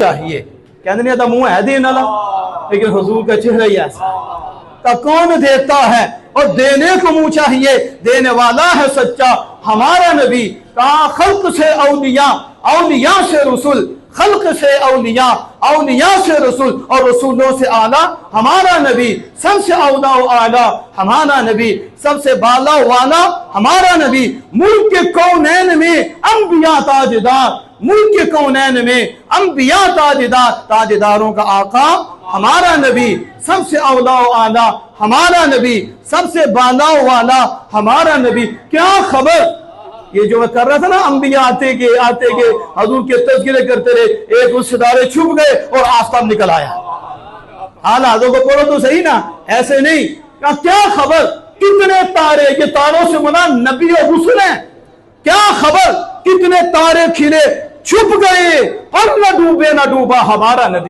चाहिए कहते नहीं था मुंह है देने वाला, लेकिन हुजूर का चेहरा ही ऐसा का कौन देता है और देने को मुंह चाहिए, देने वाला है सच्चा हमारा नबी। कहा खल्क से औलिया, औलिया से रसूल, खल्क से औलिया, औलिया से रसूल और रसूलों से आला हमारा नबी। सबसे औला आला हमारा नबी, सबसे बाला वाला हमारा नबी। मुल्क के कौनैन में अंबिया ताजदार, मुल्क के कौनैन में अंबिया ताजदार, ताजदारों का आका हमारा नबी। सबसे औला आला हमारा नबी, सबसे बाला वाला हमारा नबी। क्या खबर ये जो मैं कर रहा था ना, अंबिया आते के हजूर के तज़किरे करते रहे, एक उस सितारे छुप गए और आसमान निकल आया। हालातों को पढ़ो तो सही ना, ऐसे नहीं। क्या खबर कितने तारे, ये तारों से मुना नबी और रसूल हैं। क्या खबर कितने तारे खिले छुप गए और न डूबे न डूबा हमारा नबी।